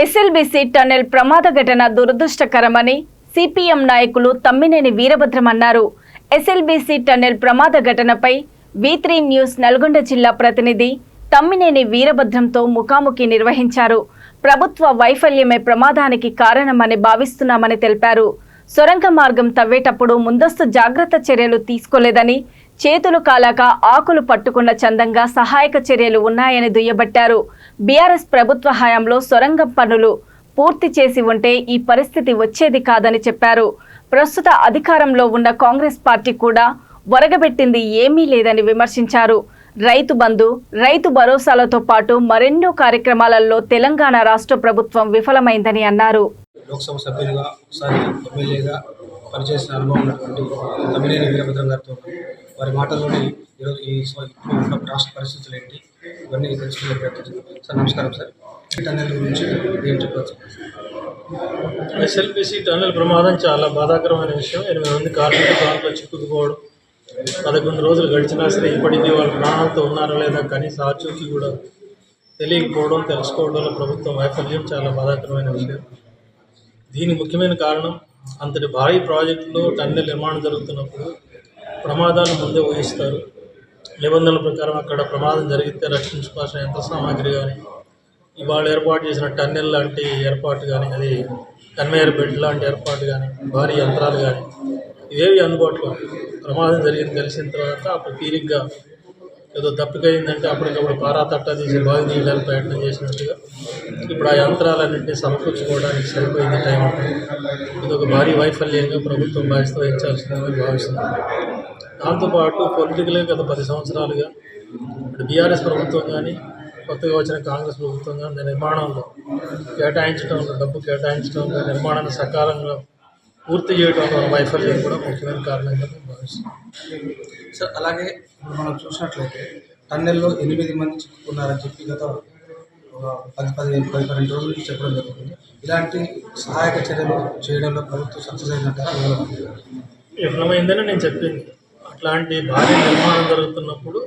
SLBC tunnel ప్రమాద ఘటన దురదృష్టకరమని CPM నాయకులు తమ్మినేని వీరభద్రం అన్నారు. ఎస్ఎల్బీసీ టన్నెల్ ప్రమాద ఘటనపై V3 న్యూస్ నల్గొండ జిల్లా ప్రతినిధి తమ్మినేని వీరభద్రంతో ముఖాముఖి నిర్వహించారు. ప్రభుత్వ వైఫల్యమే ప్రమాదానికి కారణమని భావిస్తున్నామని తెలిపారు. సొరంగ మార్గం తవ్వేటప్పుడు ముందస్తు జాగ్రత్త చర్యలు తీసుకోలేదని, చేతులు కాలాక ఆకులు పట్టుకున్న చందంగా సహాయక చర్యలు ఉన్నాయని దుయ్యబట్టారు. బీఆర్ఎస్ ప్రభుత్వ హయాంలో సొరంగం పనులు పూర్తి చేసి ఉంటే ఈ పరిస్థితి వచ్చేది కాదని చెప్పారు. ప్రస్తుత అధికారంలో ఉన్న కాంగ్రెస్ పార్టీ కూడా ఒరగబెట్టింది ఏమీ లేదని విమర్శించారు. రైతు బంధు, రైతు భరోసాలతో పాటు మరెన్నో కార్యక్రమాలలో తెలంగాణ రాష్ట్ర ప్రభుత్వం విఫలమైందని అన్నారు. లోక్సభ సభ్యులుగా ఒకసారి ఎమ్మెల్యేగా పనిచేసిన అనుభవం ఉన్నటువంటి తమ్మినేని వీరభద్రం గారితో వారి మాటల్లోని ఈరోజు ఇప్పుడు ఉన్న రాష్ట్ర పరిస్థితులు ఏంటి ఇవన్నీ తెలుసుకునే ప్రయత్నం. సార్ నమస్కారం సార్. టన్నెల్ గురించి ఏం చెప్పవచ్చు? ఎస్ఎల్బీసీ టన్నెల్ ప్రమాదం చాలా బాధాకరమైన విషయం. 8 మంది కార్మికులు దాంట్లో చిక్కుకుపోవడం, 11 రోజులు గడిచినా సరే ఇప్పటికీ వాళ్ళు ప్రాణాలతో ఉన్నారా లేదా కనీస ఆచూకీ కూడా తెలియకపోవడం, తెలుసుకోవడంలో ప్రభుత్వం వైఫల్యం చాలా బాధాకరమైన విషయం. దీనికి ముఖ్యమైన కారణం అంతటి భారీ ప్రాజెక్టులో టన్నెల్ నిర్మాణం జరుగుతున్నప్పుడు ప్రమాదాలు ముందే ఊహిస్తారు. నిబంధనల ప్రకారం అక్కడ ప్రమాదం జరిగితే రక్షించుకోవాల్సిన యంత్ర సామాగ్రి కానీ, ఇవాళ ఏర్పాటు చేసిన టన్నెల్ లాంటి ఏర్పాటు కానీ, అది కన్వేయర్ బెల్ట్ లాంటి ఏర్పాటు కానీ, భారీ యంత్రాలు కానీ ఇవేవి అందుబాటులో. ప్రమాదం జరిగింది తెలిసిన తర్వాత అప్పుడు తీరిగ్గా ఏదో తప్పికయిందంటే అప్పటికప్పుడు పారా తట్టా తీసి బావి తీయడానికి ప్రయత్నం చేసినట్టుగా ఇప్పుడు ఆ యంత్రాలన్నింటినీ సమకూర్చుకోవడానికి సరిపోయింది టైం. ఇది ఒక భారీ వైఫల్యంగా ప్రభుత్వం బాధ్యత వహించాల్సిందని భావిస్తుంది. దాంతోపాటు పొలిటికల్గా గత 10 సంవత్సరాలుగా ఇప్పుడు బీఆర్ఎస్ ప్రభుత్వం కానీ, కొత్తగా వచ్చిన కాంగ్రెస్ ప్రభుత్వం కానీ నిర్మాణంలో డబ్బు కేటాయించడంలో, నిర్మాణాన్ని సకాలంలో పూర్తి చేయడంలో వైఫల్యం కూడా ముఖ్యమైన కారణంగా నేను భావిస్తున్నాను. సార్ అలాగే మనం చూసినట్లయితే టన్నెల్లో 8 మంది చిక్కుకున్నారని చెప్పి గత ఒక 10-12 రోజుల నుంచి చెప్పడం జరుగుతుంది. ఇలాంటి సహాయక చర్యలు చేయడంలో ప్రభుత్వం సక్సెస్ అయినట్టుగా విఫలమైందని నేను చెప్పింది. అట్లాంటి భారీ నిర్మాణం జరుగుతున్నప్పుడు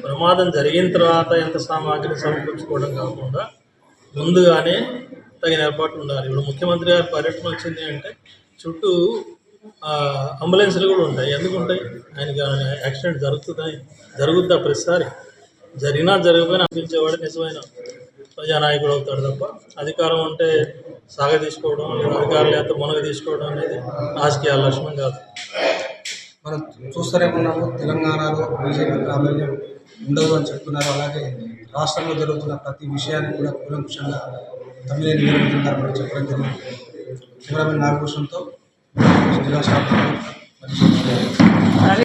ప్రమాదం జరిగిన తర్వాత ఎంత సామాగ్రిని సమకూర్చుకోవడం కాకుండా ముందుగానే తగిన ఏర్పాట్లు ఉండాలి. ఇప్పుడు ముఖ్యమంత్రి గారి పర్యటన వచ్చింది అంటే చుట్టూ అంబులెన్స్లు కూడా ఉంటాయి. ఎందుకు ఉంటాయి? ఆయనకి యాక్సిడెంట్ జరుగుద్దా? ప్రతిసారి జరిగినా జరగకపోయినా అనిపించేవాడు నిజమైన ప్రజానాయకుడు అవుతాడు తప్ప అధికారం అంటే సాగదీసుకోవడం లేదా అధికారం లేకపోతే మునగ తీసుకోవడం అనేది రాజకీయ లక్ష్యం కాదు. మనం చూస్తూనే ఉన్నాము, తెలంగాణలో బీజేపీ ప్రాబల్యం ఉండదు అని చెప్తున్నారు. అలాగే రాష్ట్రంలో జరుగుతున్న ప్రతి విషయాన్ని కూడా కూలంకుషంగా తమ్మినేని వీరభద్రం గారు చెప్పడం జరిగింది. కెమెరామెన్ నాగభూషణంతో జిల్లా స్టాఫ్.